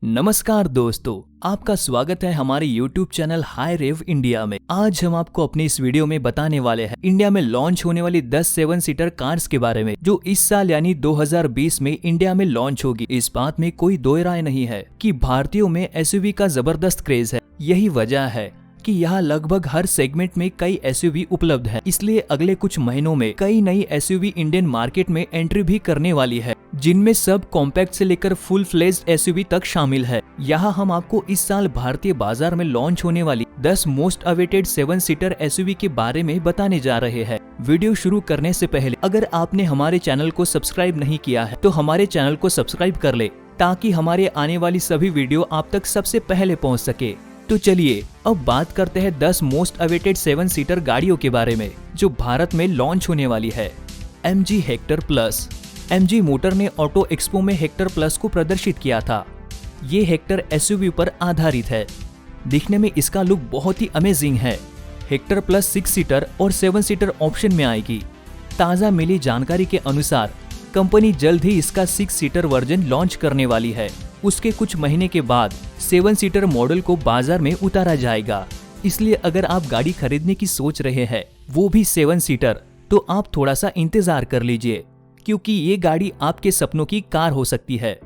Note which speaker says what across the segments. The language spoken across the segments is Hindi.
Speaker 1: नमस्कार दोस्तों, आपका स्वागत है हमारे YouTube चैनल हाई रेव इंडिया में। आज हम आपको अपनी इस वीडियो में बताने वाले हैं इंडिया में लॉन्च होने वाली 10 7 सीटर कार्स के बारे में, जो इस साल यानी 2020 में इंडिया में लॉन्च होगी। इस बात में कोई दो राय नहीं है कि भारतीयों में एसयूवी का जबरदस्त क्रेज है। यही वजह है कि यहाँ लगभग हर सेगमेंट में कई एसयूवी उपलब्ध हैं। इसलिए अगले कुछ महीनों में कई नई एसयूवी इंडियन मार्केट में एंट्री भी करने वाली है, जिनमें सब कॉम्पैक्ट से लेकर फुल फ्लेज्ड एसयूवी तक शामिल है। यहाँ हम आपको इस साल भारतीय बाजार में लॉन्च होने वाली 10 मोस्ट अवेटेड 7 सीटर एसयूवी के बारे में बताने जा रहे हैं। वीडियो शुरू करने से पहले अगर आपने हमारे चैनल को सब्सक्राइब नहीं किया है तो हमारे चैनल को सब्सक्राइब कर ले, ताकि हमारे आने वाली सभी वीडियो आप तक सबसे पहले पहुँच सके। तो चलिए अब बात करते हैं 10 मोस्ट अवेटेड 7 सीटर गाड़ियों के बारे में जो भारत में लॉन्च होने वाली है। MG Hector plus. MG motor ने ऑटो एक्सपो में हेक्टर प्लस को प्रदर्शित किया था। ये हेक्टर एसयूवी पर आधारित है। दिखने में इसका लुक बहुत ही अमेजिंग है। हेक्टर प्लस 6 सीटर और 7 सीटर ऑप्शन में आएगी। ताज़ा मिली जानकारी के अनुसार कंपनी जल्द ही इसका 6 सीटर वर्जन लॉन्च करने वाली है। उसके कुछ महीने के बाद 7 सीटर मॉडल को बाजार में उतारा जाएगा। इसलिए अगर आप गाड़ी खरीदने की सोच रहे हैं, वो भी 7 सीटर, तो आप थोड़ा सा इंतजार कर लीजिए, क्योंकि ये गाड़ी आपके सपनों की कार हो सकती है।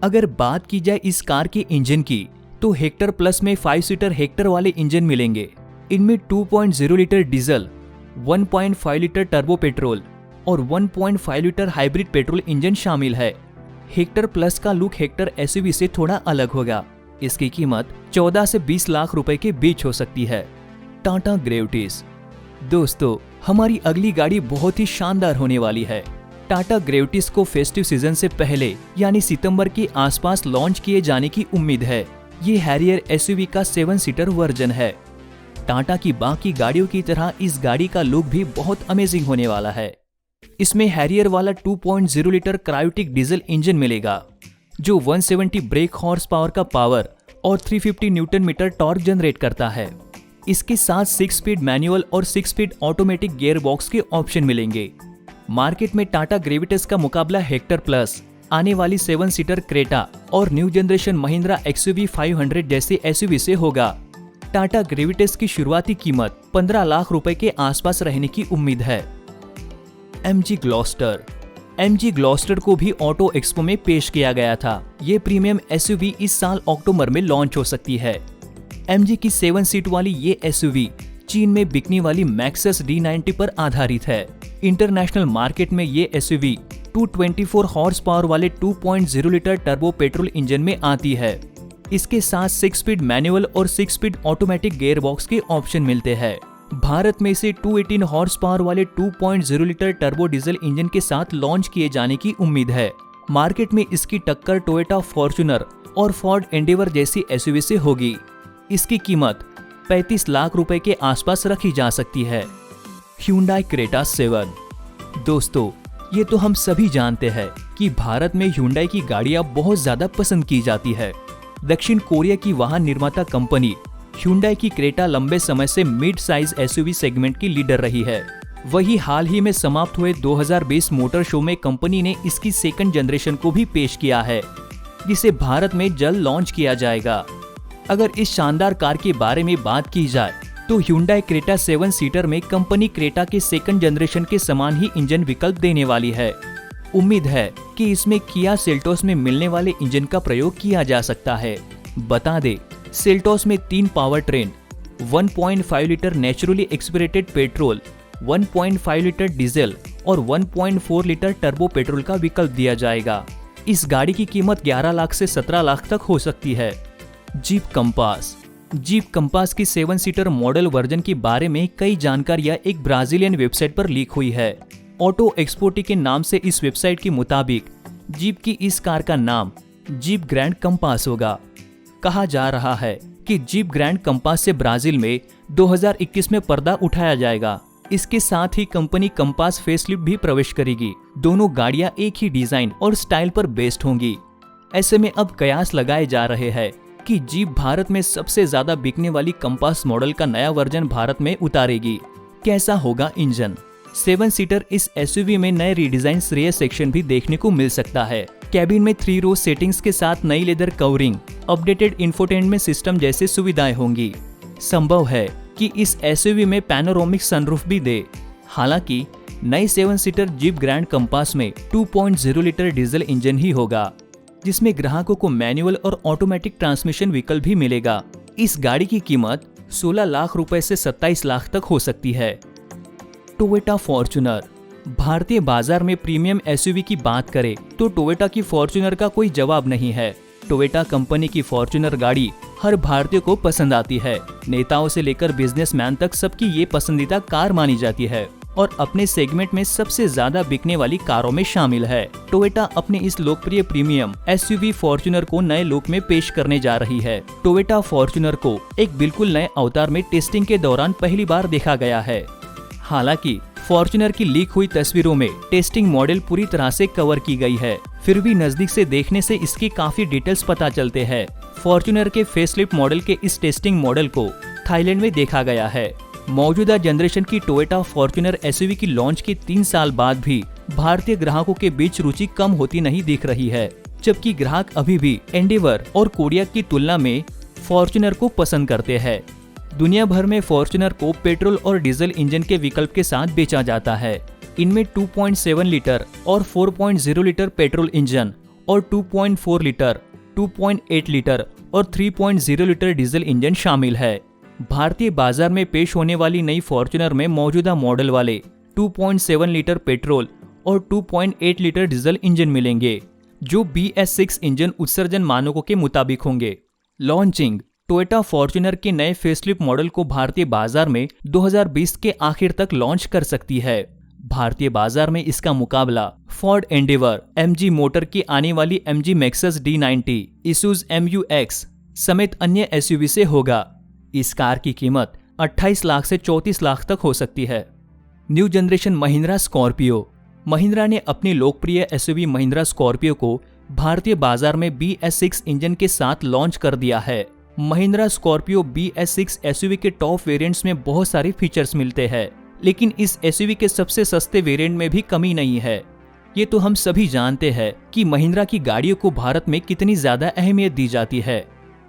Speaker 1: अगर बात की जाए इस कार के इंजन की, तो हेक्टर प्लस में 5 सीटर हेक्टर वाले इंजन मिलेंगे। इनमें 2.0 litre diesel, 1.5 litre turbo petrol और 1.5 लीटर हाइब्रिड पेट्रोल इंजन शामिल है। हेक्टर प्लस का लुक हेक्टर एसयूवी से थोड़ा अलग होगा। इसकी कीमत 14 से 20 लाख रुपए के बीच हो सकती है। टाटा ग्रेविटीज। दोस्तों, हमारी अगली गाड़ी बहुत ही शानदार होने वाली है। टाटा ग्रेविटीज को फेस्टिव सीजन से पहले यानी सितंबर के आसपास लॉन्च किए जाने की उम्मीद है। ये हैरियर एसयूवी का 7 सीटर वर्जन है। टाटा की बाकी गाड़ियों की तरह इस गाड़ी का लुक भी बहुत अमेजिंग होने वाला है। इसमें हैरियर वाला 2.0 लीटर क्रायोटिक डीजल इंजन मिलेगा, जो 170 ब्रेक हॉर्स पावर का पावर और 350 न्यूटन मीटर टॉर्क जनरेट करता है। इसके साथ 6 स्पीड मैनुअल और 6 स्पीड ऑटोमेटिक गियर बॉक्स के ऑप्शन मिलेंगे। मार्केट में टाटा ग्रेविटस का मुकाबला हेक्टर प्लस, आने वाली 7 सीटर क्रेटा और न्यू जनरेशन महिंद्रा XUV 500 जैसे एसयूवी से होगा। टाटा ग्रेविटस की शुरुआती कीमत 15 लाख रुपए के आसपास रहने की उम्मीद है। MG Gloster. MG ग्लॉस्टर को भी ऑटो एक्सपो में पेश किया गया था। ये प्रीमियम एसयूवी इस साल अक्टूबर में लॉन्च हो सकती है। MG की 7 सीट वाली ये एसयूवी चीन में बिकने वाली मैक्सस D90 पर आधारित है। इंटरनेशनल मार्केट में ये एसयूवी 224 हॉर्स पावर वाले 2.0 लीटर टर्बो पेट्रोल इंजन में आती है। इसके साथ 6 स्पीड मैनुअल और 6 स्पीड ऑटोमेटिक गियर बॉक्स के ऑप्शन मिलते हैं। भारत में इसे 218 हॉर्स पावर वाले 2.0 लीटर टर्बो डीजल इंजन के साथ लॉन्च किए जाने की उम्मीद है। मार्केट में इसकी टक्कर टोयोटा फॉर्च्यूनर और फोर्ड एंडेवर जैसी एसयूवी से होगी। इसकी कीमत 35 लाख रुपए के आसपास रखी जा सकती है। Hyundai Creta 7। दोस्तों, ये तो हम सभी जानते हैं कि भारत में Hyundai की गाड़ियां बहुत ज्यादा पसंद की जाती है। दक्षिण कोरिया की वाहन निर्माता कंपनी Hyundai की क्रेटा लंबे समय से मिड साइज एसयूवी सेगमेंट की लीडर रही है। वही हाल ही में समाप्त हुए 2020 मोटर शो में कंपनी ने इसकी 2nd जनरेशन को भी पेश किया है, जिसे भारत में जल्द लॉन्च किया जाएगा। अगर इस शानदार कार के बारे में बात की जाए तो Hyundai क्रेटा 7 सीटर में कंपनी क्रेटा के 2nd जनरेशन के समान ही इंजन विकल्प देने वाली है। उम्मीद है कि इसमें किया सेल्टोस में मिलने वाले इंजन का प्रयोग किया जा सकता है। बता दे, सेल्टोस में 3 power train, 1.5 litre naturally aspirated petrol, 1.5 litre diesel और 1.4 लीटर टर्बो पेट्रोल का विकल्प दिया जाएगा। इस गाड़ी की कीमत 11 लाख से 17 लाख तक हो सकती है। Jeep compass. जीप कंपास की 7 सीटर मॉडल वर्जन के बारे में कई जानकारियां एक ब्राजीलियन वेबसाइट पर लीक हुई है। ऑटो एक्सपोर्टी के नाम से इस वेबसाइट के मुताबिक जीप की इस कार का नाम जीप ग्रैंड कंपास होगा। कहा जा रहा है कि जीप ग्रैंड कंपास से ब्राजील में 2021 में पर्दा उठाया जाएगा। इसके साथ ही कंपनी कंपास फेसलिफ्ट भी प्रवेश करेगी। दोनों गाड़ियां एक ही डिजाइन और स्टाइल पर बेस्ड होंगी। ऐसे में अब कयास लगाए जा रहे हैं कि जीप भारत में सबसे ज्यादा बिकने वाली कंपास मॉडल का नया वर्जन भारत में उतारेगी। कैसा होगा इंजन? 7 सीटर इस एसयूवी में नए रिडिजाइन रेयर सेक्शन भी देखने को मिल सकता है। कैबिन में 3 रो सेटिंग्स के साथ नई leather covering, updated infotainment system जैसे सुविधाएं होंगी। संभव है कि इस एसयूवी में पैनोरामिक सनरूफ भी दे। हालांकि नई 7 सीटर जीप ग्रैंड कंपास में 2.0 लीटर डीजल इंजन ही होगा, जिसमें ग्राहकों को मैनुअल और ऑटोमेटिक ट्रांसमिशन विकल्प भी मिलेगा। इस गाड़ी की कीमत 16 लाख रुपए से 27 लाख तक हो सकती है। Toyota Fortuner. भारतीय बाजार में प्रीमियम एसयूवी की बात करें तो टोयोटा की फॉर्च्यूनर का कोई जवाब नहीं है। टोयोटा कंपनी की फॉर्च्यूनर गाड़ी हर भारतीय को पसंद आती है। नेताओं से लेकर बिजनेसमैन तक सबकी ये पसंदीदा कार मानी जाती है और अपने सेगमेंट में सबसे ज्यादा बिकने वाली कारों में शामिल है। टोयोटा अपने इस लोकप्रिय प्रीमियम एसयूवी फॉर्च्यूनर को नए लुक में पेश करने जा रही है। टोयोटा फॉर्च्यूनर को एक बिल्कुल नए अवतार में टेस्टिंग के दौरान पहली बार देखा गया है। हालांकि फॉर्च्यूनर की लीक हुई तस्वीरों में टेस्टिंग मॉडल पूरी तरह से कवर की गई है, फिर भी नजदीक से देखने से इसकी काफी डिटेल्स पता चलते हैं। फॉर्च्यूनर के फेसलिफ्ट मॉडल के इस टेस्टिंग मॉडल को थाईलैंड में देखा गया है। मौजूदा जनरेशन की टोयोटा फॉर्च्यूनर एसयूवी की लॉन्च के 3 साल बाद भी भारतीय ग्राहकों के बीच रुचि कम होती नहीं दिख रही है, जबकि ग्राहक अभी भी एंडेवर और कोडियाक की तुलना में फॉर्च्यूनर को पसंद करते हैं। दुनिया भर में फॉर्च्यूनर को पेट्रोल और डीजल इंजन के विकल्प के साथ बेचा जाता है। इनमें 2.7 लीटर और 4.0 लीटर पेट्रोल इंजन और 2.4 लीटर, 2.8 लीटर और 3.0 लीटर डीजल इंजन शामिल है। भारतीय बाजार में पेश होने वाली नई फॉर्च्यूनर में मौजूदा मॉडल वाले 2.7 लीटर पेट्रोल और 2.8 लीटर डीजल इंजन मिलेंगे, जो BS6 इंजन उत्सर्जन मानकों के मुताबिक होंगे। लॉन्चिंग। टोयोटा फॉर्च्यूनर के नए फेसलिफ्ट मॉडल को भारतीय बाजार में 2020 के आखिर तक लॉन्च कर सकती है। भारतीय बाजार में इसका मुकाबला फोर्ड एंडेवर, MG मोटर की आने वाली MG मैक्सस D90, इसूज़ MU-X समेत अन्य एसयूवी से होगा। इस कार की कीमत 28 लाख से 34 लाख तक हो सकती है। New generation Mahindra Scorpio. Mahindra ने अपनी लोकप्रिय एसयूवी महिंद्रा स्कॉर्पियो को भारतीय बाजार में BS6 इंजन के साथ लॉन्च कर दिया है। महिंद्रा स्कॉर्पियो BS6 एसयूवी के टॉप वेरिएंट्स में बहुत सारे फीचर्स मिलते हैं, लेकिन इस एसयूवी के सबसे सस्ते वेरिएंट में भी कमी नहीं है। ये तो हम सभी जानते हैं कि महिंद्रा की गाड़ियों को भारत में कितनी ज्यादा अहमियत दी जाती है।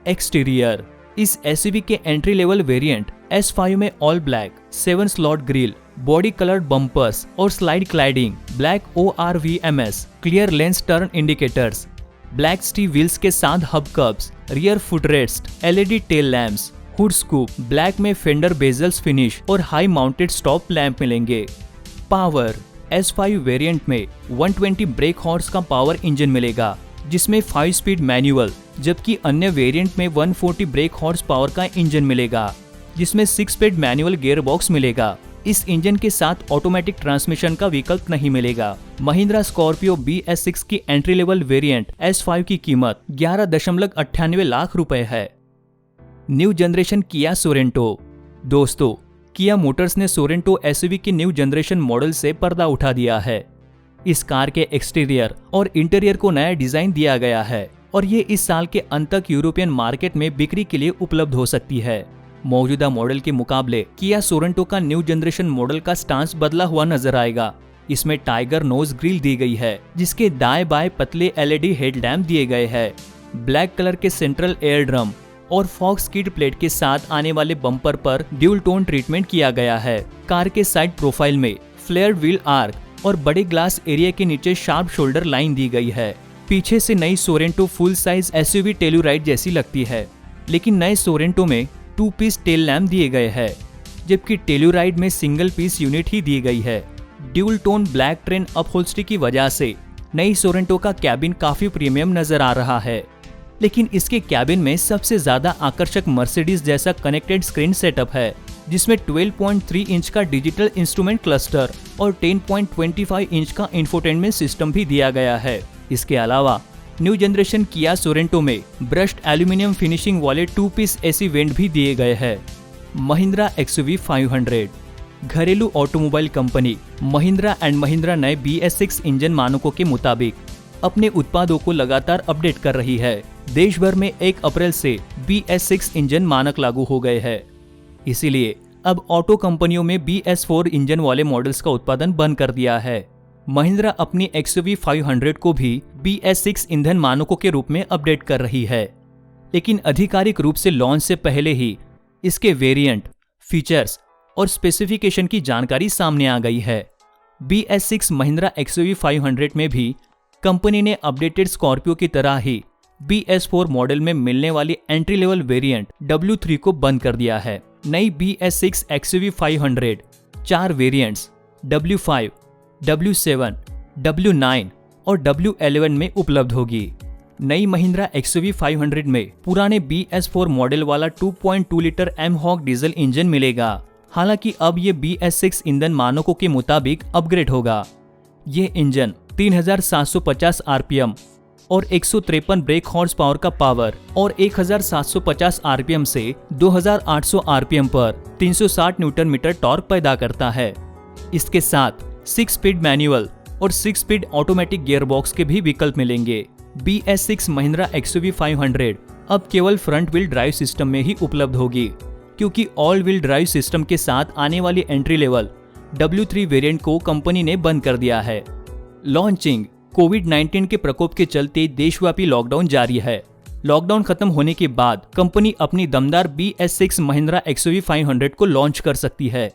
Speaker 1: एक्सटीरियर। इस एसयूवी के एंट्री लेवल वेरिएंट S5 में all black 7 slot grille, body coloured bumpers और side cladding, black ORVMS, clear lens turn indicators, black steel wheels के साथ hub covers, rear footrest, LED tail lamps, hood scoop, black में फेंडर बेजल्स फिनिश और हाई माउंटेड स्टॉप लैंप मिलेंगे। पावर। S5 वेरिएंट में 120 ब्रेक हॉर्स का पावर इंजन मिलेगा, जिसमें 5 स्पीड मैनुअल, जबकि अन्य वेरिएंट में 140 ब्रेक हॉर्स पावर का इंजन मिलेगा, जिसमें 6 स्पीड मैनुअल गियर बॉक्स मिलेगा। इस इंजन के साथ ऑटोमेटिक ट्रांसमिशन का विकल्प नहीं मिलेगा। महिंद्रा स्कॉर्पियो BS6 की एंट्री लेवल वेरिएंट S5 की कीमत 11.98 लाख रुपए है। न्यू जनरेशन किया सोरेंटो। दोस्तों, किया मोटर्स ने सोरेंटो एसयूवी के न्यू जनरेशन मॉडल से पर्दा उठा दिया है। इस कार के एक्सटीरियर और इंटीरियर को नया डिजाइन दिया गया है और ये इस साल के अंत तक यूरोपियन मार्केट में बिक्री के लिए उपलब्ध हो सकती है। मौजूदा मॉडल के मुकाबले किया सोरेंटो का न्यू जनरेशन मॉडल का स्टांस बदला हुआ नजर आएगा। इसमें टाइगर नोज ग्रिल दी गई है, जिसके दाएं बाएं पतले LED हेडलैम्प दिए गए हैं। ब्लैक कलर के सेंट्रल एयर ड्रम और फॉक्स किड प्लेट के साथ आने वाले बम्पर पर ड्यूल टोन ट्रीटमेंट किया गया है। कार के साइड प्रोफाइल में फ्लेयर्ड व्हील आर्क और बड़े ग्लास एरिया के नीचे शार्प शोल्डर लाइन दी गई है। पीछे से नई Sorento full size SUV Telluride जैसी लगती है, लेकिन नए सोरेंटो में 2 पीस टेल लैम्प दिए गए हैं, जबकि टेलुराइड में सिंगल पीस यूनिट ही दी गई है। Dual tone black train upholstery की वजह से नई सोरेंटो का कैबिन काफी प्रीमियम नजर आ रहा है, लेकिन इसके कैबिन में सबसे ज्यादा आकर्षक मर्सिडीज जैसा कनेक्टेड स्क्रीन सेटअप है, जिसमें 12.3 इंच का डिजिटल इंस्ट्रूमेंट क्लस्टर और 10.25 इंच का इंफोटेनमेंट सिस्टम भी दिया गया है। इसके अलावा न्यू जनरेशन किया सोरेंटो में ब्रश्ड एल्यूमिनियम फिनिशिंग वाले 2 पीस AC वेंट भी दिए गए हैं। महिंद्रा XUV 500। घरेलू automobile company Mahindra and Mahindra नए BS6 इंजन मानकों के मुताबिक अपने उत्पादों को लगातार अपडेट कर रही है। देश भर में 1 अप्रैल से BS6 इंजन मानक लागू हो गए हैं, इसीलिए अब ऑटो कंपनियों में BS4 इंजन वाले मॉडल्स का उत्पादन बंद कर दिया है। महिंद्रा अपनी XUV 500 को भी BS6 ईंधन मानकों के रूप में अपडेट कर रही है, लेकिन आधिकारिक रूप से लॉन्च से पहले ही इसके वेरिएंट, फीचर्स और स्पेसिफिकेशन की जानकारी सामने आ गई है। BS6 महिंद्रा XUV 500 में भी कंपनी ने अपडेटेड स्कॉर्पियो की तरह ही BS4 मॉडल में मिलने वाली एंट्री लेवल वेरिएंट W3 को बंद कर दिया है। नई BS6 XUV 500 4 variants W5, W7, W9 और W11 में उपलब्ध होगी। नई महिंद्रा XUV 500 में पुराने BS4 मॉडल वाला 2.2 लीटर M-HOG डीजल इंजन मिलेगा। हालांकि अब ये BS6 ईंधन मानकों के मुताबिक अपग्रेड होगा। ये इंजन 3750 RPM और 153 ब्रेक हॉर्स पावर का पावर और 1750 RPM से 2800 RPM पर 360 न्यूटन मीटर टॉर्क पैदा करता है। इसके साथ 6 स्पीड मैनुअल और 6 स्पीड ऑटोमेटिक गियरबॉक्स के भी विकल्प मिलेंगे। BS6 महिंद्रा XUV 500 अब केवल फ्रंट व्हील ड्राइव सिस्टम में ही उपलब्ध होगी, क्योंकि ऑल व्हील ड्राइव सिस्टम के साथ आने वाली एंट्री लेवल W3 वेरिएंट को कंपनी ने बंद कर दिया है। लॉन्चिंग कोविड-19 के प्रकोप के चलते देशव्यापी लॉकडाउन जारी है। लॉकडाउन खत्म होने के बाद कंपनी अपनी दमदार BS6 महिंद्रा XUV 500 को लॉन्च कर सकती है,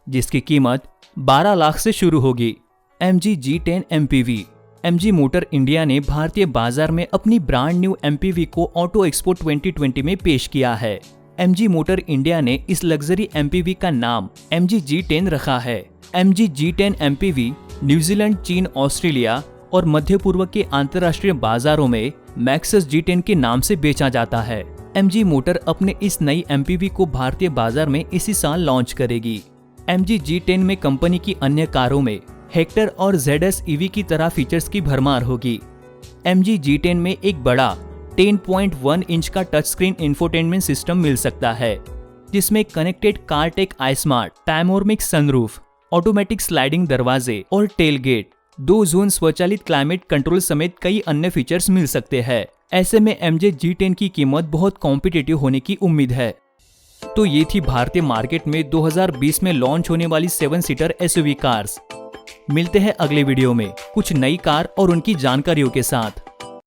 Speaker 1: जिसकी कीमत 12 लाख से शुरू होगी। MG G10 MPV। MG motor India ने भारतीय बाजार में अपनी ब्रांड न्यू MPV को ऑटो एक्सपो 2020 में पेश किया है। MG मोटर इंडिया ने इस लग्जरी MPV का नाम MG G10 रखा है। MG G10 MPV न्यूजीलैंड, चीन, ऑस्ट्रेलिया और मध्य पूर्व के अंतर्राष्ट्रीय बाजारों में मैक्सस G10 के नाम से बेचा जाता है। MG मोटर अपने इस नई MPV को भारतीय बाजार में इसी साल लॉन्च करेगी। MG G10 में कंपनी की अन्य कारों में हेक्टर और ZS EV की तरह फीचर्स की भरमार होगी। MG G10 में एक बड़ा 10.1 इंच का टच स्क्रीन इंफोटेनमेंट सिस्टम मिल सकता है, जिसमें connected car tech iSmart, panoramic sunroof, automatic sliding दरवाजे और टेल गेट, 2 जोन स्वचालित क्लाइमेट कंट्रोल समेत कई अन्य फीचर्स मिल सकते हैं। ऐसे में MG G10 की कीमत बहुत कॉम्पिटिटिव होने की उम्मीद है। तो ये थी भारतीय मार्केट में 2020 में लॉन्च होने वाली 7 सीटर SUV कार्स। मिलते हैं अगले वीडियो में कुछ नई कार और उनकी जानकारियों के साथ।